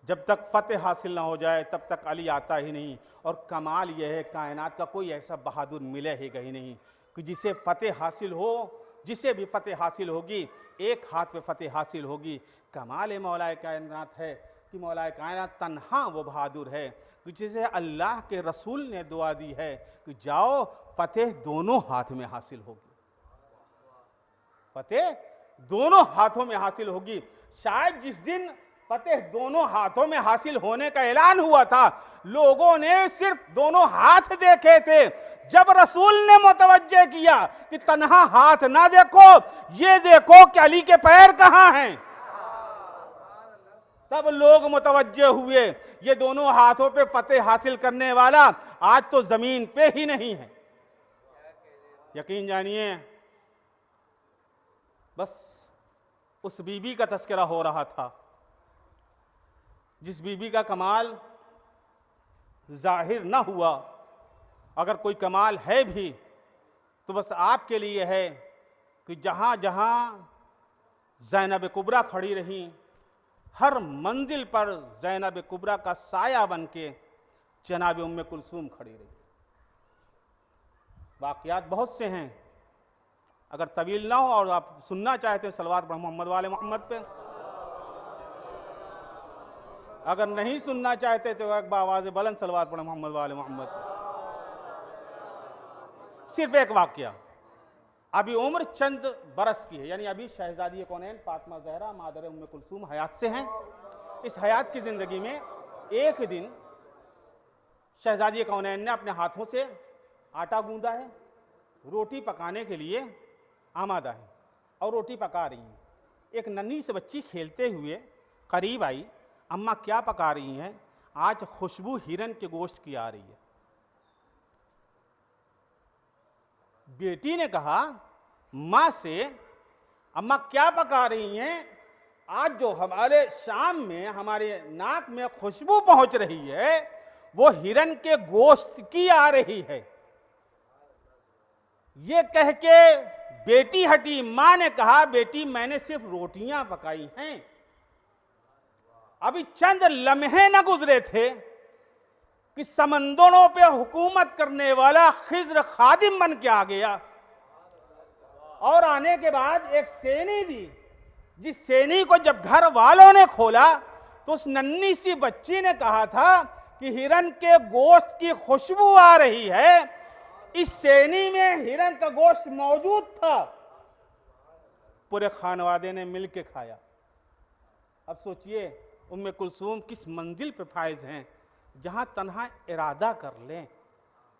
जब तक फतेह हासिल ना हो जाए तब तक अली आता ही नहीं। और कमाल यह है कायनात का कोई ऐसा बहादुर मिलेगा ही नहीं कि जिसे फतेह हासिल हो, जिसे भी फतेह हासिल होगी एक हाथ पे फतेह हासिल होगी। कमाल मौलाए कायनात है कि मौलाए कायनात तन्हा वो बहादुर है कि जिसे अल्लाह के रसूल ने दुआ दी है कि जाओ फतेह दोनों हाथ में हासिल होगी, फतेह दोनों हाथों में हासिल होगी। शायद जिस दिन फतेह दोनों हाथों में हासिल होने का ऐलान हुआ था लोगों ने सिर्फ दोनों हाथ देखे थे। जब रसूल ने मुतवज्जे किया कि तन्हा हाथ ना देखो, ये देखो कि अली के पैर कहां हैं, तब लोग मुतवज्जे हुए ये दोनों हाथों पे फतेह हासिल करने वाला आज तो जमीन पे ही नहीं है। यकीन जानिए बस उस बीबी का तस्करा हो रहा था जिस बीबी का कमाल जाहिर ना हुआ। अगर कोई कमाल है भी तो बस आपके लिए है कि जहां जहां ज़ैनब कुबरा खड़ी रही, हर मंजिल पर ज़ैनब कुबरा का साया बन के जनाब उम्मे कुलसूम खड़ी रही। वाक़यात बहुत से हैं अगर तवील ना हो और आप सुनना चाहते हो सलवात पढ़ो मोहम्मद वाले मोहम्मद पे। अगर नहीं सुनना चाहते तो एक बार आवाज़ बुलंद सलवात पढ़ो मोहम्मद वाले मोहम्मद पे। सिर्फ एक वाकया, अभी उम्र चंद बरस की है, यानी अभी शहजादी कौनैन फातिमा ज़हरा मादर उम्मे कुलसूम हयात से हैं। इस हयात की ज़िंदगी में एक दिन शहजादी कौनैन ने अपने हाथों से आटा गूंदा है, रोटी पकाने के लिए आमादा है और रोटी पका रही हैं। एक नन्ही सी बच्ची खेलते हुए करीब आई, अम्मा क्या पका रही हैं? आज खुशबू हिरन के गोश्त की आ रही है। बेटी ने कहा माँ से, अम्मा क्या पका रही हैं? आज जो हमारे शाम में हमारे नाक में खुशबू पहुंच रही है वो हिरन के गोश्त की आ रही है। ये कह के बेटी हटी। माँ ने कहा बेटी मैंने सिर्फ रोटियां पकाई हैं। अभी चंद लम्हे न गुजरे थे कि समंदरों पे हुकूमत करने वाला खिज्र खादिम बन के आ गया और आने के बाद एक सेनी दी, जिस सेनी को जब घर वालों ने खोला तो उस नन्ही सी बच्ची ने कहा था कि हिरन के गोश्त की खुशबू आ रही है। इस सेनी में हिरन का गोश्त मौजूद था। पूरे खानवादे ने मिल के खाया। अब सोचिए उम्मे कुलसूम किस मंजिल पे फायज हैं, जहां तन्हा इरादा कर लें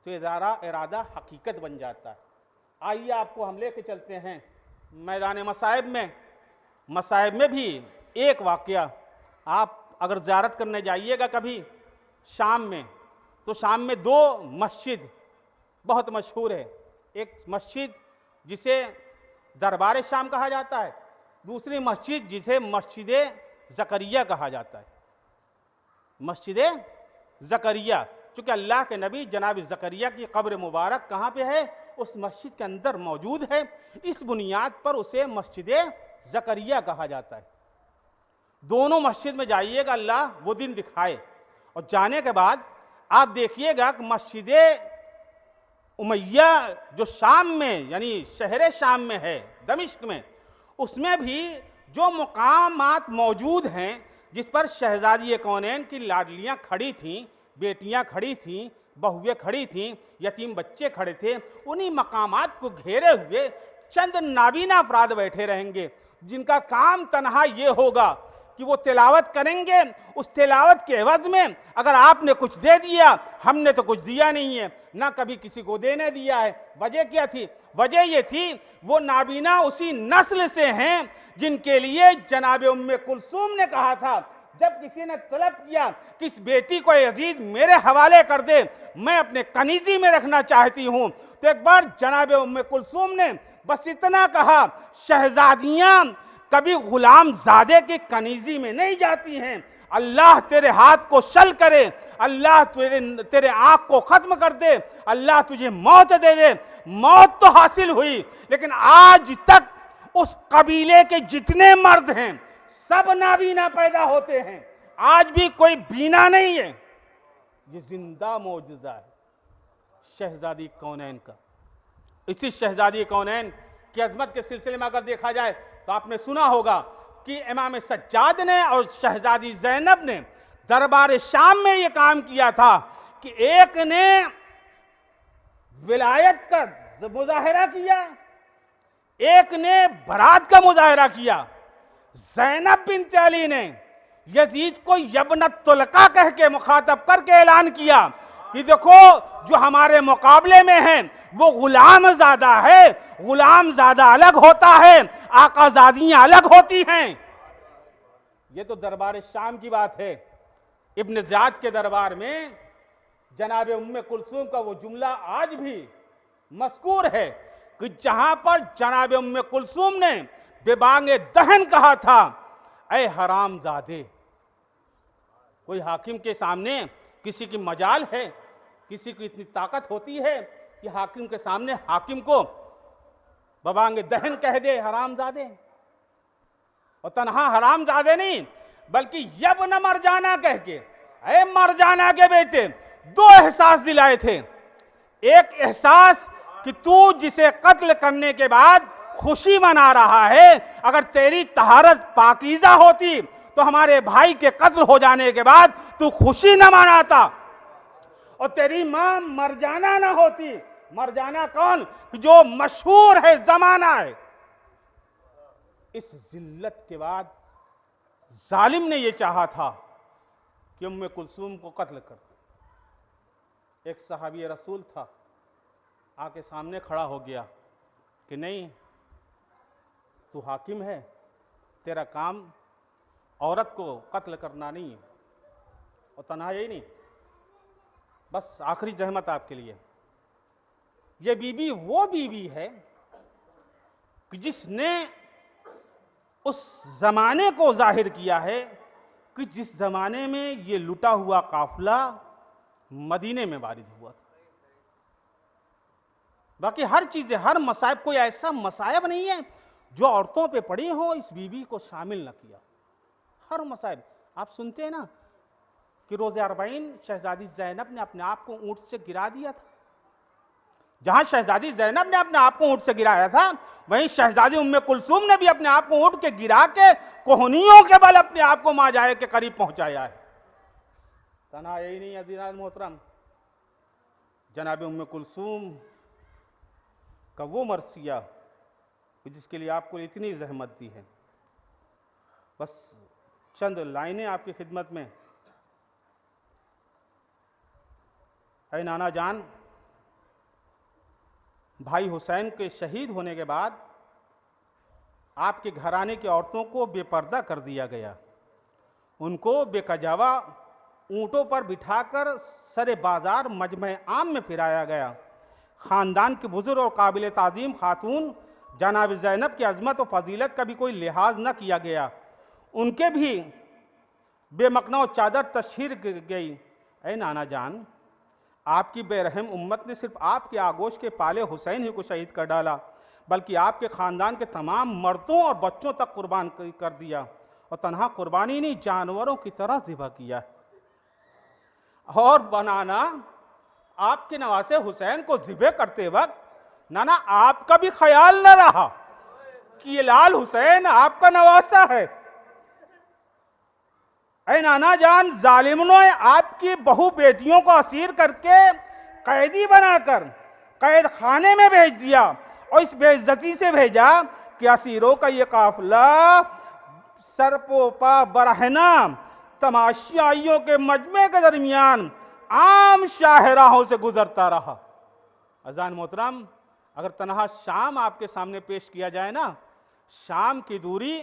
तो इरादा हकीकत बन जाता है। आइए आपको हम लेके चलते हैं मैदान मसाइब में। मसाइब में भी एक वाकया, आप अगर ज़ियारत करने जाइएगा कभी शाम में, तो शाम में दो मस्जिद बहुत मशहूर है। एक मस्जिद जिसे दरबार शाम कहा जाता है, दूसरी मस्जिद जिसे मस्जिद ज़करिया कहा जाता है। मस्जिद ज़करिया, चूँकि अल्लाह के नबी जनाब ज़करिया की कब्र मुबारक कहाँ पे है? उस मस्जिद के अंदर मौजूद है। इस बुनियाद पर उसे मस्जिद ज़करिया कहा जाता है। दोनों मस्जिद में जाइएगा, अल्लाह वो दिन दिखाए। और जाने के बाद आप देखिएगा कि मस्जिद उमैया जो शाम में यानी शहर शाम में है, दमिश्क में, उसमें भी जो मुकामात मौजूद हैं जिस पर शहजादी कौनैन की लाडलियाँ खड़ी थीं, बेटियाँ खड़ी थीं, बहुएं खड़ी थीं, यतीम बच्चे खड़े थे, उन्हीं मकामात को घेरे हुए चंद नाबीना अफराद बैठे रहेंगे जिनका काम तनहा ये होगा कि वो तिलावत करेंगे। उस तिलावत के एवज में अगर आपने कुछ दे दिया, हमने तो कुछ दिया नहीं है, ना कभी किसी को देने दिया है। वजह क्या थी? वजह ये थी वो नाबीना उसी नस्ल से हैं जिनके लिए जनाब उम्मे कुलसूम ने कहा था, जब किसी ने तलब किया कि इस बेटी को यजीद मेरे हवाले कर दे, मैं अपने कनीजी में रखना चाहती हूँ, तो एक बार जनाब उम्मे कुलसूम ने बस इतना कहा, शहजादियाँ कभी गुलाम ज़ादे की कनीजी में नहीं जाती हैं। अल्लाह तेरे हाथ को शल करे, अल्लाह तेरे आँख को ख़त्म कर दे, अल्लाह तुझे मौत दे दे। मौत तो हासिल हुई, लेकिन आज तक उस कबीले के जितने मर्द हैं सब नाबीना पैदा होते हैं। आज भी कोई बीना नहीं है। ये जिंदा मौजूदा है शहजादी कौनैन का। इसी शहजादी कौनैन की अजमत के सिलसिले में अगर देखा जाए तो आपने सुना होगा कि इमाम सज्जाद ने और शहजादी ज़ैनब ने दरबार शाम में ये काम किया था कि एक ने विलायत का मुजाहिरा किया, एक ने बरात का मुजाहिरा किया। ज़ैनब बिन्त अली ने यजीद को यबनत तुलका कह के मुखातब करके ऐलान किया कि देखो जो हमारे मुकाबले में है वो गुलाम ज़ादा है, गुलाम ज़ादा अलग होता है, आकाज़ादियाँ अलग होती हैं। ये तो दरबार शाम की बात है। इब्न ज़ियाद के दरबार में जनाब उम्मे कुलसूम का वो जुमला आज भी मज़कूर है कि जहां पर जनाब उम्मे कुलसूम ने बेबांगे दहन कहा था, ऐ हरामजादे। कोई हाकिम के सामने किसी की मजाल है, किसी की इतनी ताकत होती है कि हाकिम के सामने हाकिम को बेबांगे दहन कह दे हरामजादे। और तन्हा हरामजादे नहीं बल्कि यब्न मरजाना कह के, ऐ मरजाना के बेटे, दो एहसास दिलाए थे। एक एहसास कि तू जिसे कत्ल करने के बाद खुशी मना रहा है। अगर तेरी तहारत पाकीज़ा होती तो हमारे भाई के कत्ल हो जाने के बाद तू खुशी न मनाता, और तेरी मां मरजाना ना होती। मरजाना कौन? जो मशहूर है, जमाना है। इस जिल्लत के बाद जालिम ने यह चाहा था कि उम्मे कुलसूम को कत्ल कर दे। एक सहाबी रसूल था, आके सामने खड़ा हो गया कि नहीं, तू हाकिम है, तेरा काम औरत को कत्ल करना नहीं है। और तन्हा यही नहीं, बस आखिरी जहमत आपके लिए, ये बीबी वो बीबी है कि जिसने उस जमाने को जाहिर किया है कि जिस जमाने में ये लुटा हुआ काफिला मदीने में वारिद हुआ था। बाकी हर चीजें, हर मसाइब, कोई ऐसा मसाइब नहीं है जो औरतों पे पड़ी हो इस बीबी को शामिल न किया। हर मसाइब आप सुनते हैं ना कि रोज़े अरबाइन शहजादी ज़ैनब ने अपने आप को ऊंट से गिरा दिया था। जहां शहजादी ज़ैनब ने अपने आप को ऊंट से गिराया था, वहीं शहजादी उम्मे कुलसूम ने भी अपने आप को ऊंट के गिरा के कोहनियों के बल अपने आप को माजाए के करीब पहुंचाया है। तना यही नहीं अज़ीज़ान मोहतरम, जनाब उम्मे कुलसूम का वो मरसिया जिसके लिए आपको इतनी जहमत दी है। बस चंद लाइनें आपकी खिदमत में। ऐ नाना जान, भाई हुसैन के शहीद होने के बाद आपके घराने की औरतों को बेपर्दा कर दिया गया। उनको बेकजावा ऊँटों पर बिठाकर सरे बाजार मजमे आम में फिराया गया। ख़ानदान के बुजुर्ग और काबिल ताज़ीम खातून जनाब ज़ैनब की अज़मत और फजीलत का भी कोई लिहाज न किया गया। उनके भी बेमकना चादर तशहीर गई। ऐ नाना जान, आपकी बेरहम उम्मत ने सिर्फ आपके आगोश के पाले हुसैन ही को शहीद कर डाला, बल्कि आपके ख़ानदान के तमाम मर्दों और बच्चों तक कुर्बान कर दिया। और तनहा कुर्बानी नहीं, जानवरों की तरह ज़िबा किया। और बनाना आपके नवासे हुसैन को ज़िबे करते वक्त नाना आपका भी ख्याल न रहा कि ये लाल हुसैन आपका नवासा है। ऐ नाना जान, जालिमों ने आपकी बहु बेटियों को असीर करके कैदी बनाकर कैद खाने में भेज दिया, और इस बेइज्जती से भेजा कि असीरों का ये काफिला सरपोपा बरहना तमाशाइयों के मजमे के दरमियान आम शाहराहों से गुजरता रहा। अज़ान मोहतरम, अगर तनहा शाम आपके सामने पेश किया जाए ना, शाम की दूरी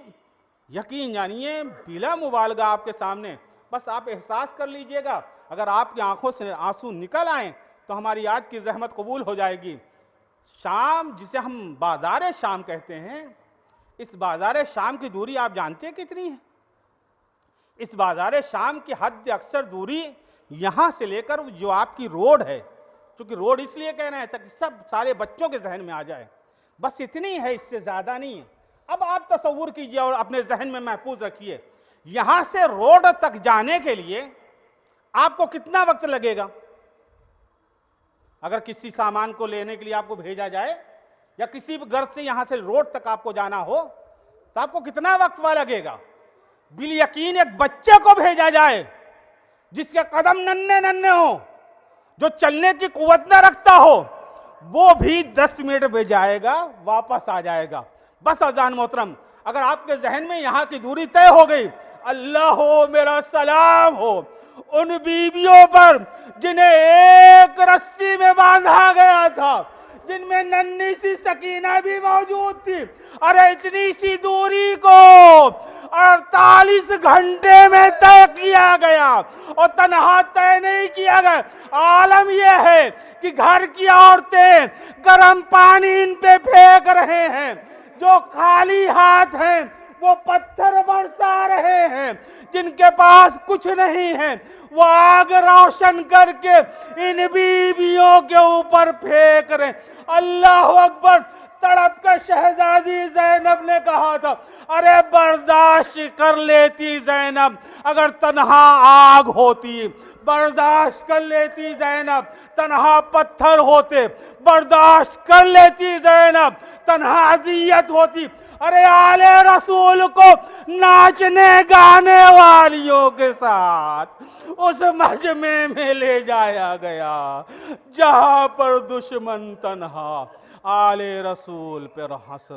यकीन जानिए बिला मुबालगा आपके सामने, बस आप एहसास कर लीजिएगा। अगर आपकी आंखों से आंसू निकल आए तो हमारी आज की जहमत कबूल हो जाएगी। शाम, जिसे हम बाज़ार शाम कहते हैं, इस बाज़ार शाम की दूरी आप जानते हैं कितनी है? इस बाज़ार शाम की हद अक्सर दूरी यहाँ से लेकर जो आपकी रोड है, क्योंकि रोड इसलिए कह रहे हैं ताकि सब सारे बच्चों के जहन में आ जाए, बस इतनी है, इससे ज़्यादा नहीं है। अब आप तसव्वुर कीजिए और अपने जहन में महफूज रखिए, यहाँ से रोड तक जाने के लिए आपको कितना वक्त लगेगा? अगर किसी सामान को लेने के लिए आपको भेजा जाए या किसी भी घर से यहाँ से रोड तक आपको जाना हो तो आपको कितना वक्त लगेगा? बिल यकीन एक बच्चे को भेजा जाए जिसके कदम नन्हे नन्हे हो, जो चलने की कुव्वत न रखता हो, वो भी 10 मिनट में जाएगा, वापस आ जाएगा। बस अज़ान मोहतरम, अगर आपके जहन में यहाँ की दूरी तय हो गई, अल्लाह हो मेरा सलाम हो उन बीवियों पर जिन्हें एक रस्सी में बांधा गया था, जिनमें नन्ही सी सकीना भी मौजूद थी। अरे इतनी सी दूरी को 48 घंटे में तय किया गया, और तन्हा तय नहीं किया गया। आलम यह है कि घर की औरतें गर्म पानी इन पे फेंक रहे हैं, जो खाली हाथ हैं वो पत्थर बरसा रहे हैं, जिनके पास कुछ नहीं है वो आग रोशन करके इन बीवियों के ऊपर फेंक रहे। अल्लाह अकबर, तड़प कर शहजादी ज़ैनब ने कहा था, अरे बर्दाश्त कर लेती ज़ैनब अगर तन्हा आग होती, बर्दाश्त कर लेती ज़ैनब तन्हा पत्थर होते, बर्दाश्त कर लेती ज़ैनब तन्हा अज़ियत होती। अरे आले रसूल को नाचने गाने वालियों के साथ उस मजमे में ले जाया गया जहां पर दुश्मन तन्हा आले रसूल पर हंस